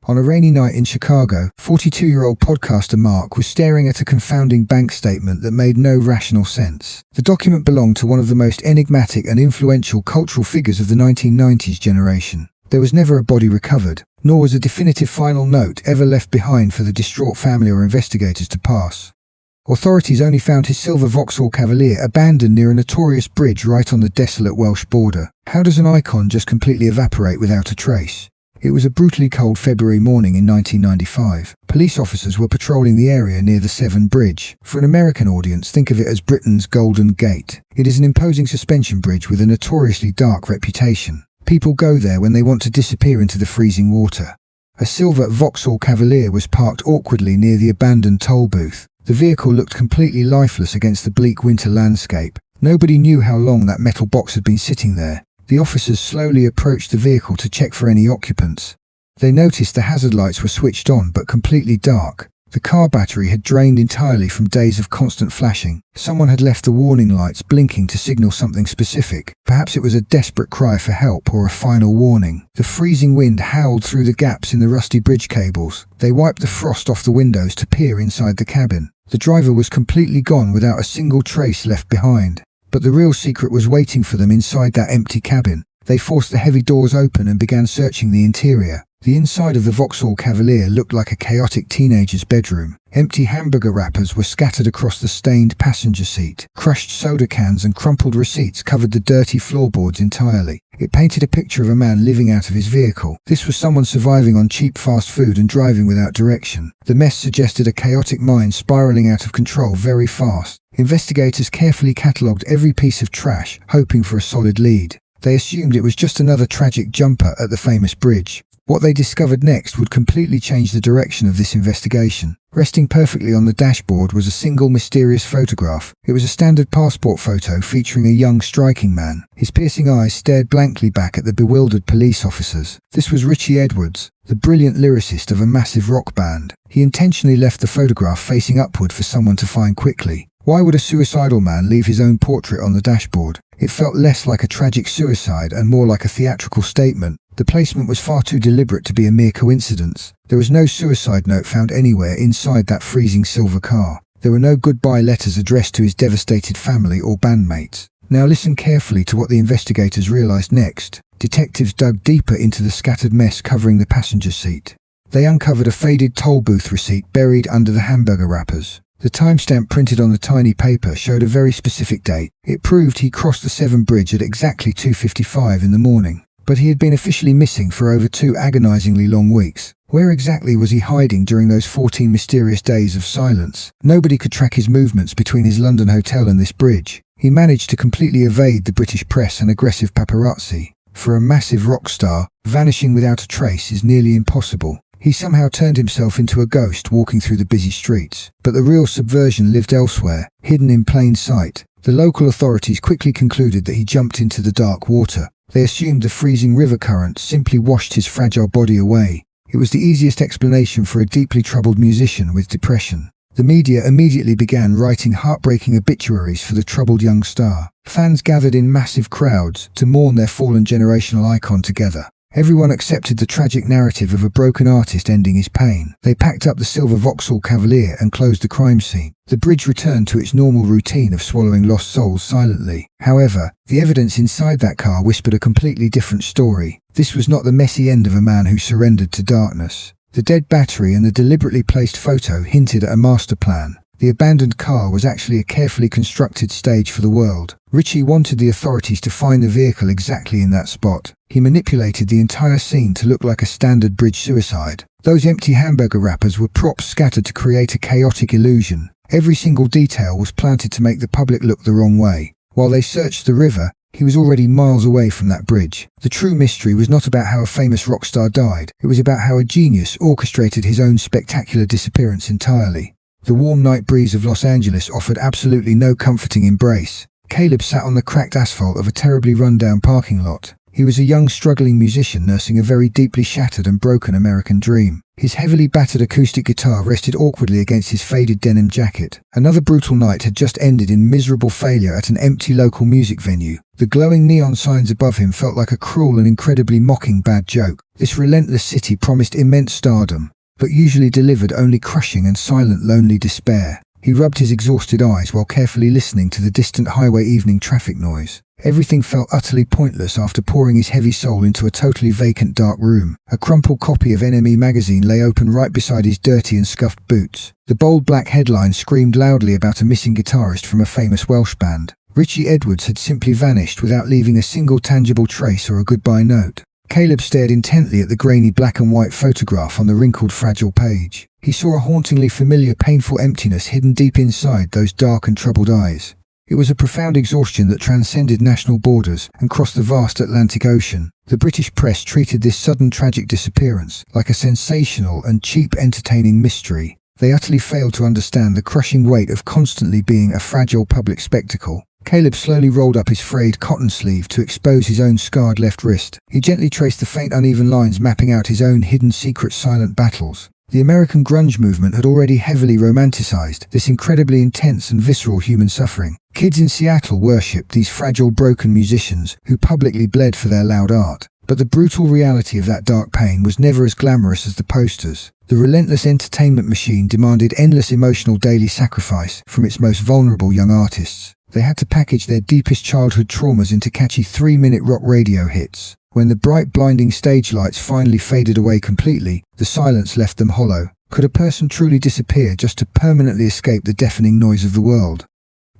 On a rainy night in Chicago, 42-year-old podcaster Mark was staring at a confounding bank statement that made no rational sense. The document belonged to one of the most enigmatic and influential cultural figures of the 1990s generation. There was never a body recovered, nor was a definitive final note ever left behind for the distraught family or investigators to pass. Authorities only found his silver Vauxhall Cavalier abandoned near a notorious bridge right on the desolate Welsh border. How does an icon just completely evaporate without a trace? It was a brutally cold February morning in 1995. Police officers were patrolling the area near the Severn Bridge. For an American audience, think of it as Britain's Golden Gate. It is an imposing suspension bridge with a notoriously dark reputation. People go there when they want to disappear into the freezing water. A silver Vauxhall Cavalier was parked awkwardly near the abandoned toll booth. The vehicle looked completely lifeless against the bleak winter landscape. Nobody knew how long that metal box had been sitting there. The officers slowly approached the vehicle to check for any occupants. They noticed the hazard lights were switched on but completely dark. The car battery had drained entirely from days of constant flashing. Someone had left the warning lights blinking to signal something specific. Perhaps it was a desperate cry for help or a final warning. The freezing wind howled through the gaps in the rusty bridge cables. They wiped the frost off the windows to peer inside the cabin. The driver was completely gone without a single trace left behind. But the real secret was waiting for them inside that empty cabin. They forced the heavy doors open and began searching the interior. The inside of the Vauxhall Cavalier looked like a chaotic teenager's bedroom. Empty hamburger wrappers were scattered across the stained passenger seat. Crushed soda cans and crumpled receipts covered the dirty floorboards entirely. It painted a picture of a man living out of his vehicle. This was someone surviving on cheap fast food and driving without direction. The mess suggested a chaotic mind spiraling out of control very fast. Investigators carefully catalogued every piece of trash, hoping for a solid lead. They assumed it was just another tragic jumper at the famous bridge. What they discovered next would completely change the direction of this investigation. Resting perfectly on the dashboard was a single mysterious photograph. It was a standard passport photo featuring a young, striking man. His piercing eyes stared blankly back at the bewildered police officers. This was Richey Edwards, the brilliant lyricist of a massive rock band. He intentionally left the photograph facing upward for someone to find quickly. Why would a suicidal man leave his own portrait on the dashboard? It felt less like a tragic suicide and more like a theatrical statement. The placement was far too deliberate to be a mere coincidence. There was no suicide note found anywhere inside that freezing silver car. There were no goodbye letters addressed to his devastated family or bandmates. Now listen carefully to what the investigators realized next. Detectives dug deeper into the scattered mess covering the passenger seat. They uncovered a faded toll booth receipt buried under the hamburger wrappers. The timestamp printed on the tiny paper showed a very specific date. It proved he crossed the Severn Bridge at exactly 2:55 in the morning. But he had been officially missing for over 2 agonizingly long weeks. Where exactly was he hiding during those 14 mysterious days of silence? Nobody could track his movements between his London hotel and this bridge. He managed to completely evade the British press and aggressive paparazzi. For a massive rock star, vanishing without a trace is nearly impossible. He somehow turned himself into a ghost walking through the busy streets. But the real subversion lived elsewhere, hidden in plain sight. The local authorities quickly concluded that he jumped into the dark water. They assumed the freezing river current simply washed his fragile body away. It was the easiest explanation for a deeply troubled musician with depression. The media immediately began writing heartbreaking obituaries for the troubled young star. Fans gathered in massive crowds to mourn their fallen generational icon together. Everyone accepted the tragic narrative of a broken artist ending his pain. They packed up the silver Vauxhall Cavalier and closed the crime scene. The bridge returned to its normal routine of swallowing lost souls silently. However, the evidence inside that car whispered a completely different story. This was not the messy end of a man who surrendered to darkness. The dead battery and the deliberately placed photo hinted at a master plan. The abandoned car was actually a carefully constructed stage for the world. Richey wanted the authorities to find the vehicle exactly in that spot. He manipulated the entire scene to look like a standard bridge suicide. Those empty hamburger wrappers were props scattered to create a chaotic illusion. Every single detail was planted to make the public look the wrong way. While they searched the river, he was already miles away from that bridge. The true mystery was not about how a famous rock star died. It was about how a genius orchestrated his own spectacular disappearance entirely. The warm night breeze of Los Angeles offered absolutely no comforting embrace. Caleb sat on the cracked asphalt of a terribly run-down parking lot. He was a young, struggling musician nursing a very deeply shattered and broken American dream. His heavily battered acoustic guitar rested awkwardly against his faded denim jacket. Another brutal night had just ended in miserable failure at an empty local music venue. The glowing neon signs above him felt like a cruel and incredibly mocking bad joke. This relentless city promised immense stardom, but usually delivered only crushing and silent lonely despair. He rubbed his exhausted eyes while carefully listening to the distant highway evening traffic noise. Everything felt utterly pointless after pouring his heavy soul into a totally vacant dark room. A crumpled copy of NME magazine lay open right beside his dirty and scuffed boots. The bold black headline screamed loudly about a missing guitarist from a famous Welsh band. Richey Edwards had simply vanished without leaving a single tangible trace or a goodbye note. Caleb stared intently at the grainy black and white photograph on the wrinkled, fragile page. He saw a hauntingly familiar, painful emptiness hidden deep inside those dark and troubled eyes. It was a profound exhaustion that transcended national borders and crossed the vast Atlantic Ocean. The British press treated this sudden tragic disappearance like a sensational and cheap entertaining mystery. They utterly failed to understand the crushing weight of constantly being a fragile public spectacle. Caleb slowly rolled up his frayed cotton sleeve to expose his own scarred left wrist. He gently traced the faint uneven lines mapping out his own hidden secret silent battles. The American grunge movement had already heavily romanticized this incredibly intense and visceral human suffering. Kids in Seattle worshipped these fragile, broken musicians who publicly bled for their loud art. But the brutal reality of that dark pain was never as glamorous as the posters. The relentless entertainment machine demanded endless emotional daily sacrifice from its most vulnerable young artists. They had to package their deepest childhood traumas into catchy 3-minute rock radio hits. When the bright, blinding stage lights finally faded away completely, the silence left them hollow. Could a person truly disappear just to permanently escape the deafening noise of the world?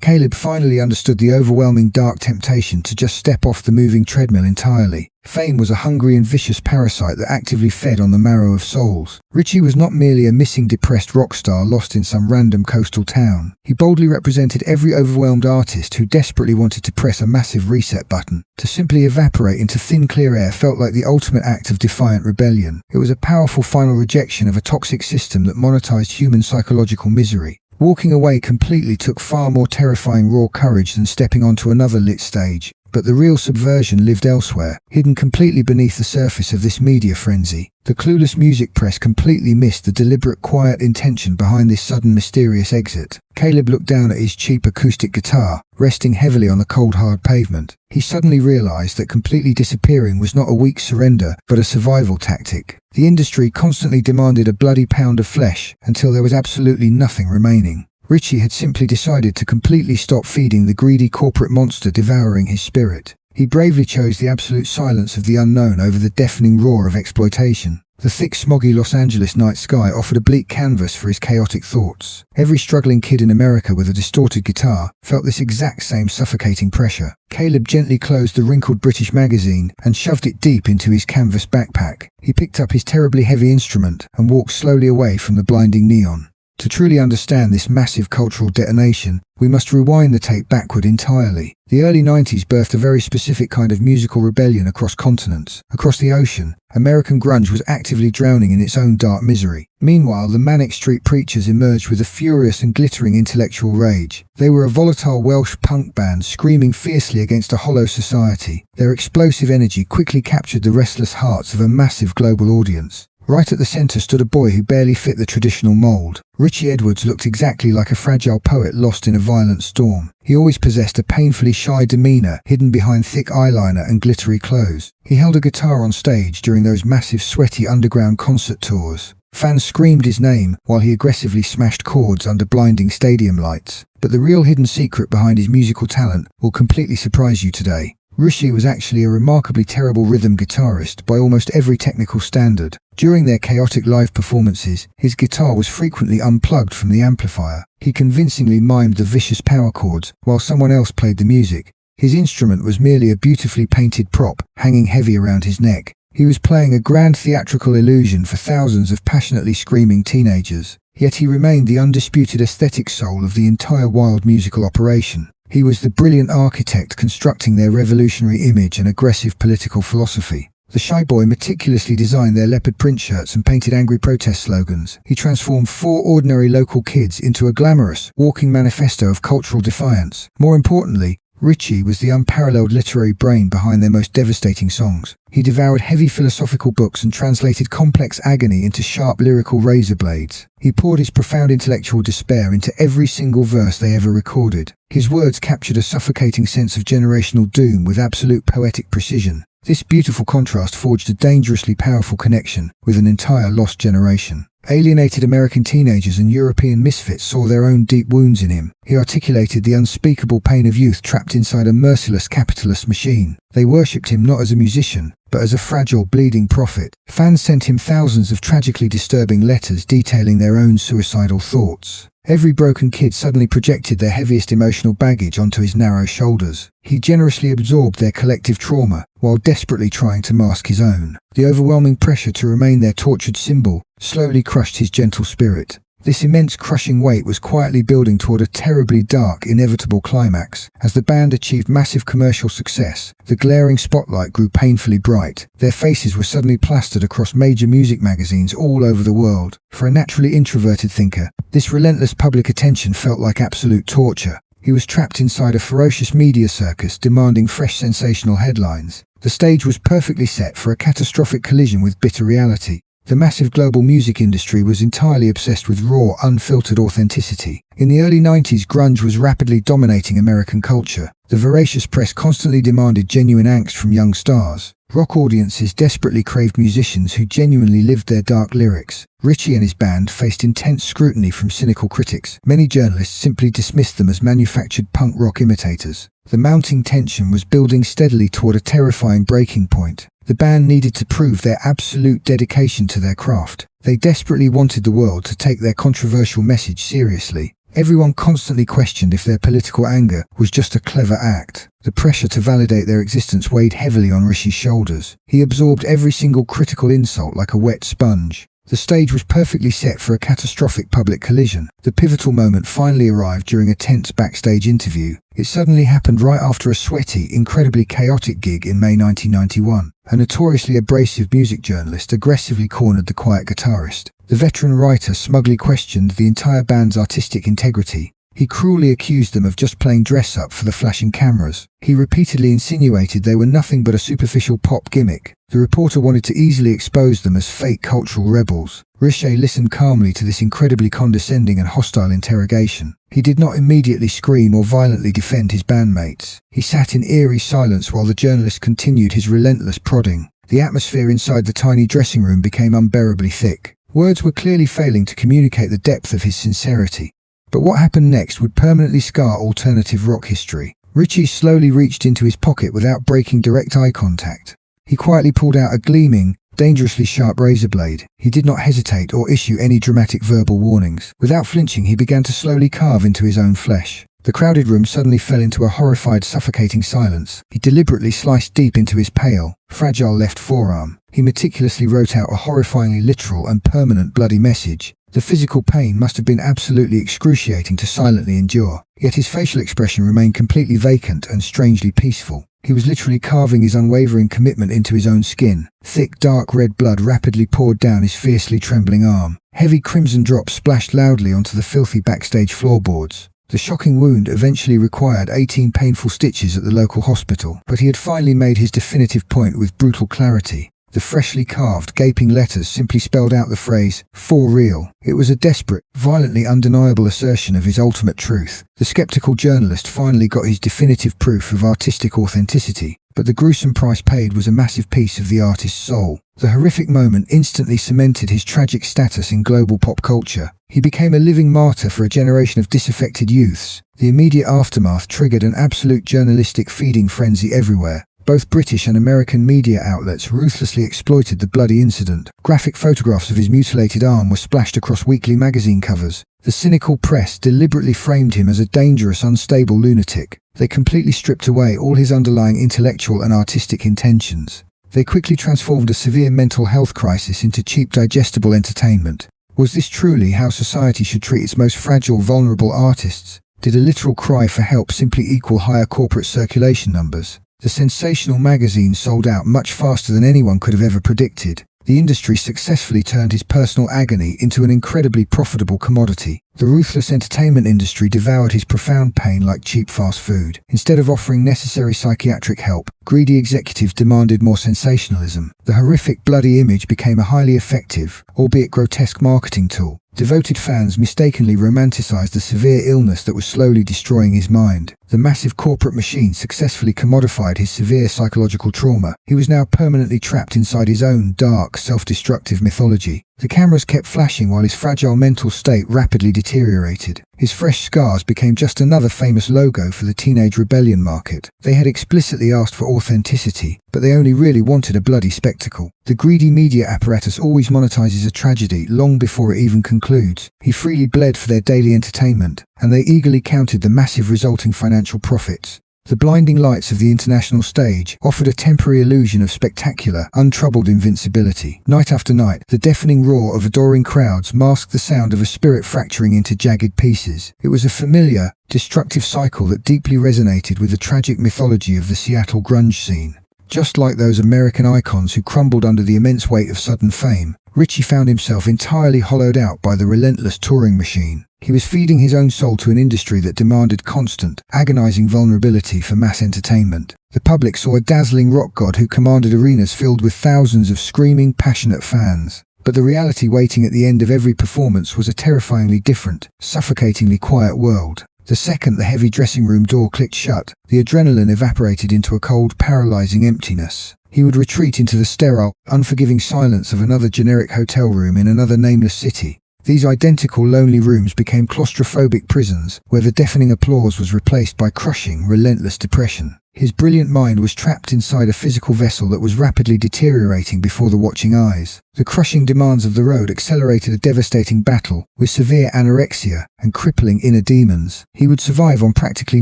Caleb finally understood the overwhelming dark temptation to just step off the moving treadmill entirely. Fame was a hungry and vicious parasite that actively fed on the marrow of souls. Richey was not merely a missing, depressed rock star lost in some random coastal town. He boldly represented every overwhelmed artist who desperately wanted to press a massive reset button. To simply evaporate into thin, clear air felt like the ultimate act of defiant rebellion. It was a powerful final rejection of a toxic system that monetized human psychological misery. Walking away completely took far more terrifying raw courage than stepping onto another lit stage. But the real subversion lived elsewhere, hidden completely beneath the surface of this media frenzy. The clueless music press completely missed the deliberate, quiet intention behind this sudden, mysterious exit. Caleb looked down at his cheap acoustic guitar, resting heavily on the cold, hard pavement. He suddenly realized that completely disappearing was not a weak surrender, but a survival tactic. The industry constantly demanded a bloody pound of flesh until there was absolutely nothing remaining. Richey had simply decided to completely stop feeding the greedy corporate monster devouring his spirit. He bravely chose the absolute silence of the unknown over the deafening roar of exploitation. The thick, smoggy Los Angeles night sky offered a bleak canvas for his chaotic thoughts. Every struggling kid in America with a distorted guitar felt this exact same suffocating pressure. Caleb gently closed the wrinkled British magazine and shoved it deep into his canvas backpack. He picked up his terribly heavy instrument and walked slowly away from the blinding neon. To truly understand this massive cultural detonation, we must rewind the tape backward entirely. The early 90s birthed a very specific kind of musical rebellion across continents. Across the ocean, American grunge was actively drowning in its own dark misery. Meanwhile, the Manic Street Preachers emerged with a furious and glittering intellectual rage. They were a volatile Welsh punk band screaming fiercely against a hollow society. Their explosive energy quickly captured the restless hearts of a massive global audience. Right at the center stood a boy who barely fit the traditional mold. Richey Edwards looked exactly like a fragile poet lost in a violent storm. He always possessed a painfully shy demeanor hidden behind thick eyeliner and glittery clothes. He held a guitar on stage during those massive, sweaty underground concert tours. Fans screamed his name while he aggressively smashed chords under blinding stadium lights. But the real hidden secret behind his musical talent will completely surprise you today. Richey was actually a remarkably terrible rhythm guitarist by almost every technical standard. During their chaotic live performances, his guitar was frequently unplugged from the amplifier. He convincingly mimed the vicious power chords while someone else played the music. His instrument was merely a beautifully painted prop, hanging heavy around his neck. He was playing a grand theatrical illusion for thousands of passionately screaming teenagers. Yet he remained the undisputed aesthetic soul of the entire wild musical operation. He was the brilliant architect constructing their revolutionary image and aggressive political philosophy. The shy boy meticulously designed their leopard print shirts and painted angry protest slogans. He transformed 4 ordinary local kids into a glamorous, walking manifesto of cultural defiance. More importantly, Richey was the unparalleled literary brain behind their most devastating songs. He devoured heavy philosophical books and translated complex agony into sharp lyrical razor blades. He poured his profound intellectual despair into every single verse they ever recorded. His words captured a suffocating sense of generational doom with absolute poetic precision. This beautiful contrast forged a dangerously powerful connection with an entire lost generation. Alienated American teenagers and European misfits saw their own deep wounds in him. He articulated the unspeakable pain of youth trapped inside a merciless capitalist machine. They worshipped him not as a musician, but as a fragile, bleeding prophet. Fans sent him thousands of tragically disturbing letters detailing their own suicidal thoughts. Every broken kid suddenly projected their heaviest emotional baggage onto his narrow shoulders. He generously absorbed their collective trauma, while desperately trying to mask his own. The overwhelming pressure to remain their tortured symbol slowly crushed his gentle spirit. This immense crushing weight was quietly building toward a terribly dark, inevitable climax. As the band achieved massive commercial success, the glaring spotlight grew painfully bright. Their faces were suddenly plastered across major music magazines all over the world. For a naturally introverted thinker, this relentless public attention felt like absolute torture. He was trapped inside a ferocious media circus demanding fresh sensational headlines. The stage was perfectly set for a catastrophic collision with bitter reality. The massive global music industry was entirely obsessed with raw, unfiltered authenticity. In the early 90s, grunge was rapidly dominating American culture. The voracious press constantly demanded genuine angst from young stars. Rock audiences desperately craved musicians who genuinely lived their dark lyrics. Richey and his band faced intense scrutiny from cynical critics. Many journalists simply dismissed them as manufactured punk rock imitators. The mounting tension was building steadily toward a terrifying breaking point. The band needed to prove their absolute dedication to their craft. They desperately wanted the world to take their controversial message seriously. Everyone constantly questioned if their political anger was just a clever act. The pressure to validate their existence weighed heavily on Richey's shoulders. He absorbed every single critical insult like a wet sponge. The stage was perfectly set for a catastrophic public collision. The pivotal moment finally arrived during a tense backstage interview. It suddenly happened right after a sweaty, incredibly chaotic gig in May 1991. A notoriously abrasive music journalist aggressively cornered the quiet guitarist. The veteran writer smugly questioned the entire band's artistic integrity. He cruelly accused them of just playing dress-up for the flashing cameras. He repeatedly insinuated they were nothing but a superficial pop gimmick. The reporter wanted to easily expose them as fake cultural rebels. Richey listened calmly to this incredibly condescending and hostile interrogation. He did not immediately scream or violently defend his bandmates. He sat in eerie silence while the journalist continued his relentless prodding. The atmosphere inside the tiny dressing room became unbearably thick. Words were clearly failing to communicate the depth of his sincerity. But what happened next would permanently scar alternative rock history. Richey slowly reached into his pocket without breaking direct eye contact. He quietly pulled out a gleaming, dangerously sharp razor blade. He did not hesitate or issue any dramatic verbal warnings. Without flinching, he began to slowly carve into his own flesh. The crowded room suddenly fell into a horrified, suffocating silence. He deliberately sliced deep into his pale, fragile left forearm. He meticulously wrote out a horrifyingly literal and permanent bloody message. The physical pain must have been absolutely excruciating to silently endure, yet his facial expression remained completely vacant and strangely peaceful. He was literally carving his unwavering commitment into his own skin. Thick, dark red blood rapidly poured down his fiercely trembling arm. Heavy crimson drops splashed loudly onto the filthy backstage floorboards. The shocking wound eventually required 18 painful stitches at the local hospital, but he had finally made his definitive point with brutal clarity. The freshly carved, gaping letters simply spelled out the phrase, "For real." It was a desperate, violently undeniable assertion of his ultimate truth. The skeptical journalist finally got his definitive proof of artistic authenticity, but the gruesome price paid was a massive piece of the artist's soul. The horrific moment instantly cemented his tragic status in global pop culture. He became a living martyr for a generation of disaffected youths. The immediate aftermath triggered an absolute journalistic feeding frenzy everywhere. Both British and American media outlets ruthlessly exploited the bloody incident. Graphic photographs of his mutilated arm were splashed across weekly magazine covers. The cynical press deliberately framed him as a dangerous, unstable lunatic. They completely stripped away all his underlying intellectual and artistic intentions. They quickly transformed a severe mental health crisis into cheap, digestible entertainment. Was this truly how society should treat its most fragile, vulnerable artists? Did a literal cry for help simply equal higher corporate circulation numbers? The sensational magazine sold out much faster than anyone could have ever predicted. The industry successfully turned his personal agony into an incredibly profitable commodity. The ruthless entertainment industry devoured his profound pain like cheap fast food. Instead of offering necessary psychiatric help, greedy executives demanded more sensationalism. The horrific, bloody image became a highly effective, albeit grotesque marketing tool. Devoted fans mistakenly romanticized the severe illness that was slowly destroying his mind. The massive corporate machine successfully commodified his severe psychological trauma. He was now permanently trapped inside his own dark, self-destructive mythology. The cameras kept flashing while his fragile mental state rapidly deteriorated. His fresh scars became just another famous logo for the teenage rebellion market. They had explicitly asked for authenticity, but they only really wanted a bloody spectacle. The greedy media apparatus always monetizes a tragedy long before it even concludes. He freely bled for their daily entertainment, and they eagerly counted the massive resulting financial profits. The blinding lights of the international stage offered a temporary illusion of spectacular, untroubled invincibility. Night after night, the deafening roar of adoring crowds masked the sound of a spirit fracturing into jagged pieces. It was a familiar, destructive cycle that deeply resonated with the tragic mythology of the Seattle grunge scene. Just like those American icons who crumbled under the immense weight of sudden fame, Richey found himself entirely hollowed out by the relentless touring machine. He was feeding his own soul to an industry that demanded constant, agonizing vulnerability for mass entertainment. The public saw a dazzling rock god who commanded arenas filled with thousands of screaming, passionate fans. But the reality waiting at the end of every performance was a terrifyingly different, suffocatingly quiet world. The second the heavy dressing room door clicked shut, the adrenaline evaporated into a cold, paralyzing emptiness. He would retreat into the sterile, unforgiving silence of another generic hotel room in another nameless city. These identical lonely rooms became claustrophobic prisons, where the deafening applause was replaced by crushing, relentless depression. His brilliant mind was trapped inside a physical vessel that was rapidly deteriorating before the watching eyes. The crushing demands of the road accelerated a devastating battle, with severe anorexia and crippling inner demons. He would survive on practically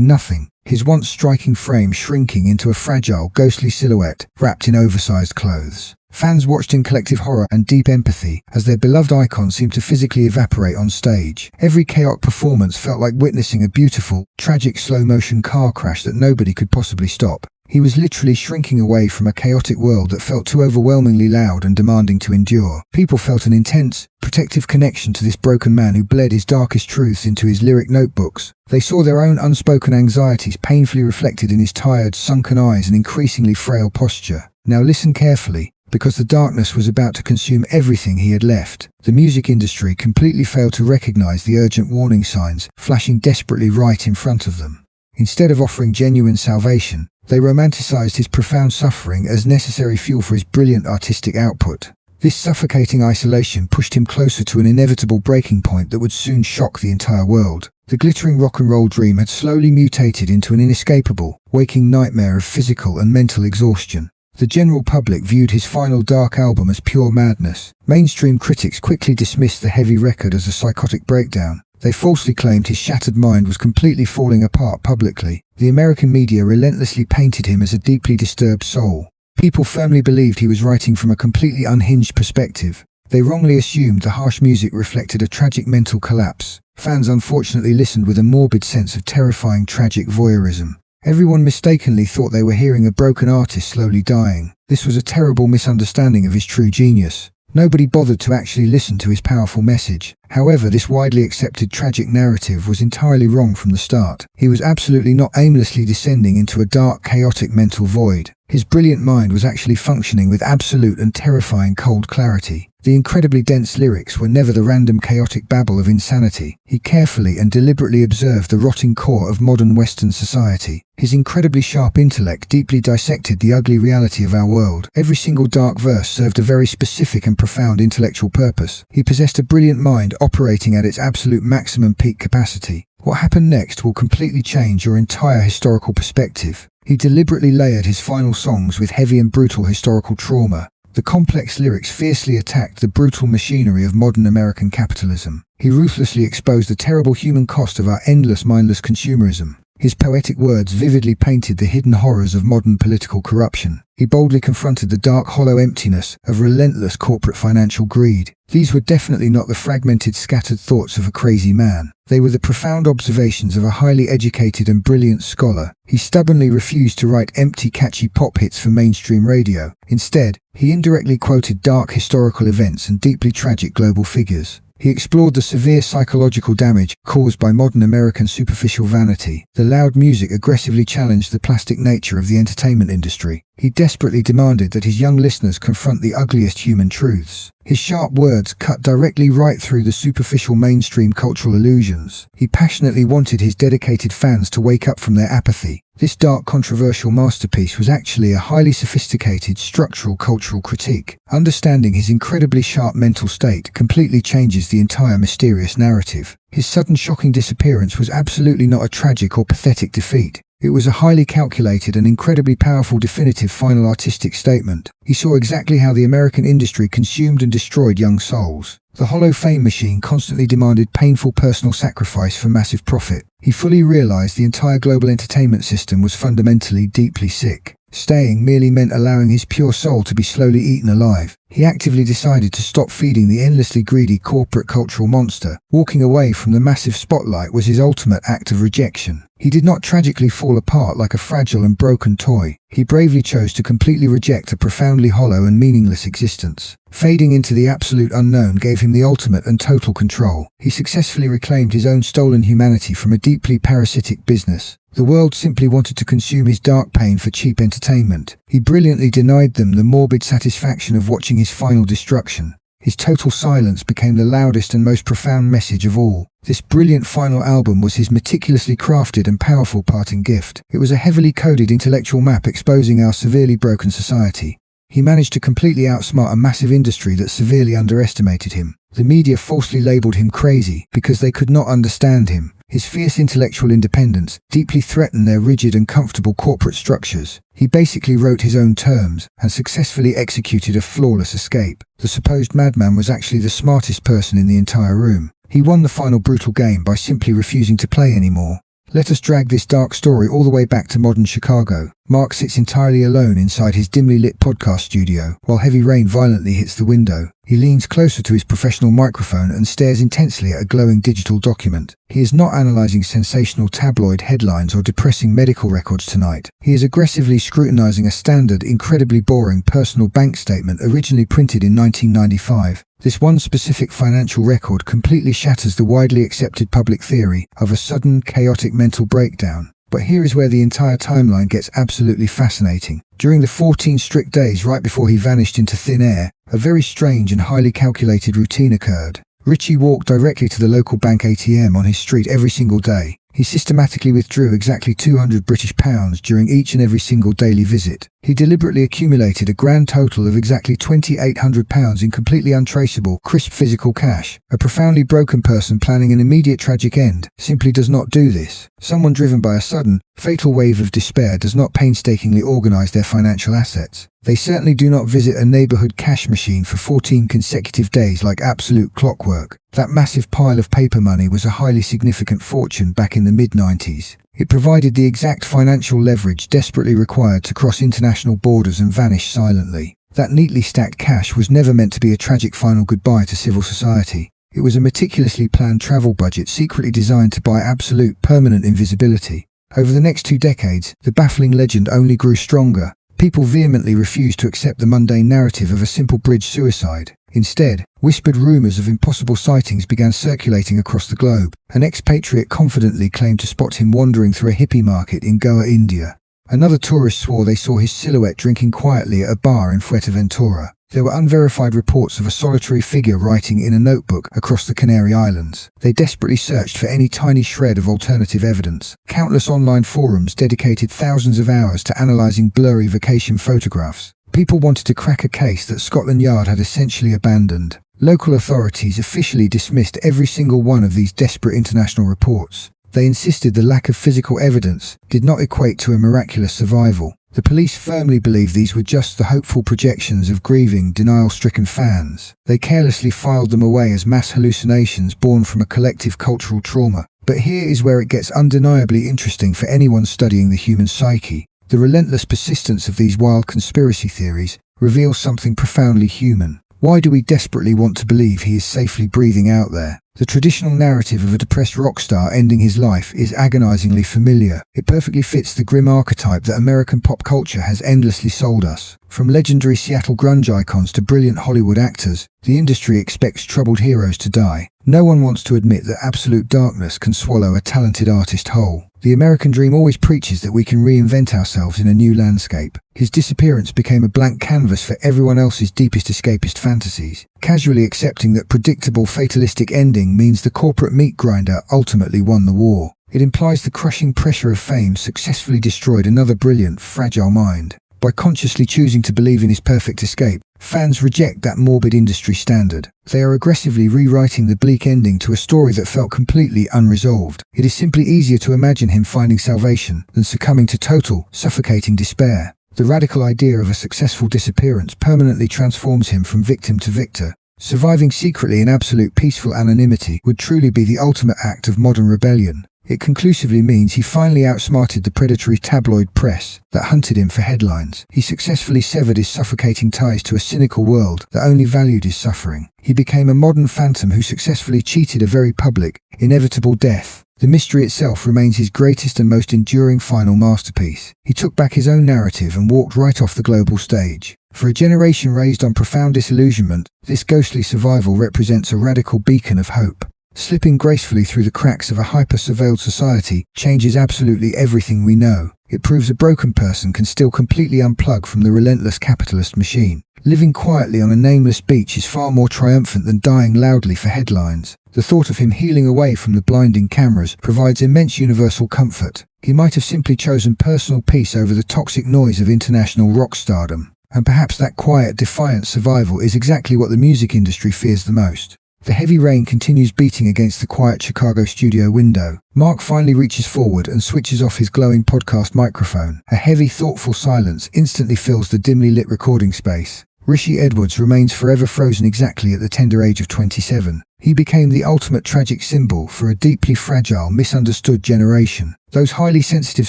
nothing, his once striking frame shrinking into a fragile, ghostly silhouette, wrapped in oversized clothes. Fans watched in collective horror and deep empathy as their beloved icon seemed to physically evaporate on stage. Every chaotic performance felt like witnessing a beautiful, tragic slow-motion car crash that nobody could possibly stop. He was literally shrinking away from a chaotic world that felt too overwhelmingly loud and demanding to endure. People felt an intense, protective connection to this broken man who bled his darkest truths into his lyric notebooks. They saw their own unspoken anxieties painfully reflected in his tired, sunken eyes and increasingly frail posture. Now listen carefully, because the darkness was about to consume everything he had left. The music industry completely failed to recognize the urgent warning signs flashing desperately right in front of them. Instead of offering genuine salvation, they romanticized his profound suffering as necessary fuel for his brilliant artistic output. This suffocating isolation pushed him closer to an inevitable breaking point that would soon shock the entire world. The glittering rock and roll dream had slowly mutated into an inescapable, waking nightmare of physical and mental exhaustion. The general public viewed his final dark album as pure madness. Mainstream critics quickly dismissed the heavy record as a psychotic breakdown. They falsely claimed his shattered mind was completely falling apart publicly. The American media relentlessly painted him as a deeply disturbed soul. People firmly believed he was writing from a completely unhinged perspective. They wrongly assumed the harsh music reflected a tragic mental collapse. Fans unfortunately listened with a morbid sense of terrifying tragic voyeurism. Everyone mistakenly thought they were hearing a broken artist slowly dying. This was a terrible misunderstanding of his true genius. Nobody bothered to actually listen to his powerful message. However, this widely accepted tragic narrative was entirely wrong from the start. He was absolutely not aimlessly descending into a dark, chaotic mental void. His brilliant mind was actually functioning with absolute and terrifying cold clarity. The incredibly dense lyrics were never the random chaotic babble of insanity. He carefully and deliberately observed the rotting core of modern Western society. His incredibly sharp intellect deeply dissected the ugly reality of our world. Every single dark verse served a very specific and profound intellectual purpose. He possessed a brilliant mind operating at its absolute maximum peak capacity. What happened next will completely change your entire historical perspective. He deliberately layered his final songs with heavy and brutal historical trauma. The complex lyrics fiercely attacked the brutal machinery of modern American capitalism. He ruthlessly exposed the terrible human cost of our endless, mindless consumerism. His poetic words vividly painted the hidden horrors of modern political corruption. He boldly confronted the dark, hollow emptiness of relentless corporate financial greed. These were definitely not the fragmented, scattered thoughts of a crazy man. They were the profound observations of a highly educated and brilliant scholar. He stubbornly refused to write empty, catchy pop hits for mainstream radio. Instead, he indirectly quoted dark historical events and deeply tragic global figures. He explored the severe psychological damage caused by modern American superficial vanity. The loud music aggressively challenged the plastic nature of the entertainment industry. He desperately demanded that his young listeners confront the ugliest human truths. His sharp words cut directly right through the superficial mainstream cultural illusions. He passionately wanted his dedicated fans to wake up from their apathy. This dark, controversial masterpiece was actually a highly sophisticated structural cultural critique. Understanding his incredibly sharp mental state completely changes the entire mysterious narrative. His sudden, shocking disappearance was absolutely not a tragic or pathetic defeat. It was a highly calculated and incredibly powerful definitive final artistic statement. He saw exactly how the American industry consumed and destroyed young souls. The hollow fame machine constantly demanded painful personal sacrifice for massive profit. He fully realized the entire global entertainment system was fundamentally deeply sick. Staying merely meant allowing his pure soul to be slowly eaten alive. He actively decided to stop feeding the endlessly greedy corporate cultural monster. Walking away from the massive spotlight was his ultimate act of rejection. He did not tragically fall apart like a fragile and broken toy. He bravely chose to completely reject a profoundly hollow and meaningless existence. Fading into the absolute unknown gave him the ultimate and total control. He successfully reclaimed his own stolen humanity from a deeply parasitic business. The world simply wanted to consume his dark pain for cheap entertainment. He brilliantly denied them the morbid satisfaction of watching his final destruction. His total silence became the loudest and most profound message of all. This brilliant final album was his meticulously crafted and powerful parting gift. It was a heavily coded intellectual map exposing our severely broken society. He managed to completely outsmart a massive industry that severely underestimated him. The media falsely labeled him crazy because they could not understand him. His fierce intellectual independence deeply threatened their rigid and comfortable corporate structures. He basically wrote his own terms and successfully executed a flawless escape. The supposed madman was actually the smartest person in the entire room. He won the final brutal game by simply refusing to play anymore. Let us drag this dark story all the way back to modern Chicago. Mark sits entirely alone inside his dimly lit podcast studio, while heavy rain violently hits the window. He leans closer to his professional microphone and stares intensely at a glowing digital document. He is not analyzing sensational tabloid headlines or depressing medical records tonight. He is aggressively scrutinizing a standard, incredibly boring personal bank statement originally printed in 1995. This one specific financial record completely shatters the widely accepted public theory of a sudden, chaotic mental breakdown. But here is where the entire timeline gets absolutely fascinating. During the 14 strict days right before he vanished into thin air, a very strange and highly calculated routine occurred. Richey walked directly to the local bank ATM on his street every single day. He systematically withdrew exactly £200 during each and every single daily visit. He deliberately accumulated a grand total of exactly £2,800 in completely untraceable, crisp physical cash. A profoundly broken person planning an immediate tragic end simply does not do this. Someone driven by a sudden, fatal wave of despair does not painstakingly organize their financial assets. They certainly do not visit a neighborhood cash machine for 14 consecutive days like absolute clockwork. That massive pile of paper money was a highly significant fortune back in the mid-90s. It provided the exact financial leverage desperately required to cross international borders and vanish silently. That neatly stacked cash was never meant to be a tragic final goodbye to civil society. It was a meticulously planned travel budget secretly designed to buy absolute permanent invisibility. Over the next 2 decades, the baffling legend only grew stronger. People vehemently refused to accept the mundane narrative of a simple bridge suicide. Instead, whispered rumors of impossible sightings began circulating across the globe. An expatriate confidently claimed to spot him wandering through a hippie market in Goa, India. Another tourist swore they saw his silhouette drinking quietly at a bar in Fuerteventura. There were unverified reports of a solitary figure writing in a notebook across the Canary Islands. They desperately searched for any tiny shred of alternative evidence. Countless online forums dedicated thousands of hours to analyzing blurry vacation photographs. People wanted to crack a case that Scotland Yard had essentially abandoned. Local authorities officially dismissed every single one of these desperate international reports. They insisted the lack of physical evidence did not equate to a miraculous survival. The police firmly believed these were just the hopeful projections of grieving, denial-stricken fans. They carelessly filed them away as mass hallucinations born from a collective cultural trauma. But here is where it gets undeniably interesting for anyone studying the human psyche. The relentless persistence of these wild conspiracy theories reveals something profoundly human. Why do we desperately want to believe he is safely breathing out there? The traditional narrative of a depressed rock star ending his life is agonizingly familiar. It perfectly fits the grim archetype that American pop culture has endlessly sold us. From legendary Seattle grunge icons to brilliant Hollywood actors, the industry expects troubled heroes to die. No one wants to admit that absolute darkness can swallow a talented artist whole. The American dream always preaches that we can reinvent ourselves in a new landscape. His disappearance became a blank canvas for everyone else's deepest escapist fantasies, casually accepting that predictable fatalistic ending means the corporate meat grinder ultimately won the war. It implies the crushing pressure of fame successfully destroyed another brilliant, fragile mind. By consciously choosing to believe in his perfect escape, fans reject that morbid industry standard. They are aggressively rewriting the bleak ending to a story that felt completely unresolved. It is simply easier to imagine him finding salvation than succumbing to total, suffocating despair. The radical idea of a successful disappearance permanently transforms him from victim to victor. Surviving secretly in absolute peaceful anonymity would truly be the ultimate act of modern rebellion. It conclusively means he finally outsmarted the predatory tabloid press that hunted him for headlines. He successfully severed his suffocating ties to a cynical world that only valued his suffering. He became a modern phantom who successfully cheated a very public, inevitable death. The mystery itself remains his greatest and most enduring final masterpiece. He took back his own narrative and walked right off the global stage. For a generation raised on profound disillusionment, this ghostly survival represents a radical beacon of hope. Slipping gracefully through the cracks of a hyper-surveilled society changes absolutely everything we know. It proves a broken person can still completely unplug from the relentless capitalist machine. Living quietly on a nameless beach is far more triumphant than dying loudly for headlines. The thought of him healing away from the blinding cameras provides immense universal comfort. He might have simply chosen personal peace over the toxic noise of international rock stardom. And perhaps that quiet, defiant survival is exactly what the music industry fears the most. The heavy rain continues beating against the quiet Chicago studio window. Mark finally reaches forward and switches off his glowing podcast microphone. A heavy, thoughtful silence instantly fills the dimly lit recording space. Richey Edwards remains forever frozen exactly at the tender age of 27. He became the ultimate tragic symbol for a deeply fragile, misunderstood generation. Those highly sensitive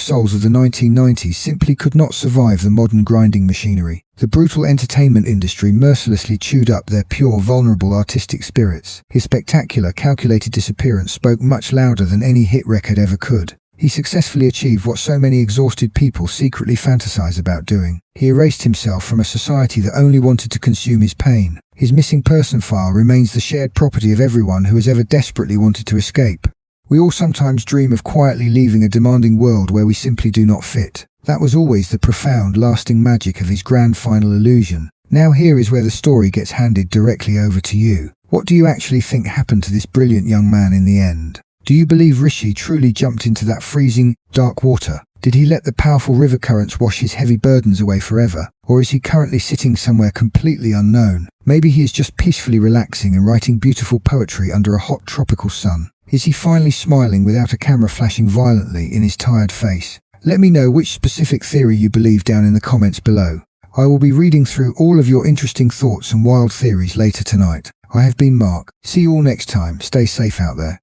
souls of the 1990s simply could not survive the modern grinding machinery. The brutal entertainment industry mercilessly chewed up their pure, vulnerable artistic spirits. His spectacular, calculated disappearance spoke much louder than any hit record ever could. He successfully achieved what so many exhausted people secretly fantasize about doing. He erased himself from a society that only wanted to consume his pain. His missing person file remains the shared property of everyone who has ever desperately wanted to escape. We all sometimes dream of quietly leaving a demanding world where we simply do not fit. That was always the profound, lasting magic of his grand final illusion. Now here is where the story gets handed directly over to you. What do you actually think happened to this brilliant young man in the end? Do you believe Richey truly jumped into that freezing, dark water? Did he let the powerful river currents wash his heavy burdens away forever? Or is he currently sitting somewhere completely unknown? Maybe he is just peacefully relaxing and writing beautiful poetry under a hot tropical sun. Is he finally smiling without a camera flashing violently in his tired face? Let me know which specific theory you believe down in the comments below. I will be reading through all of your interesting thoughts and wild theories later tonight. I have been Mark. See you all next time. Stay safe out there.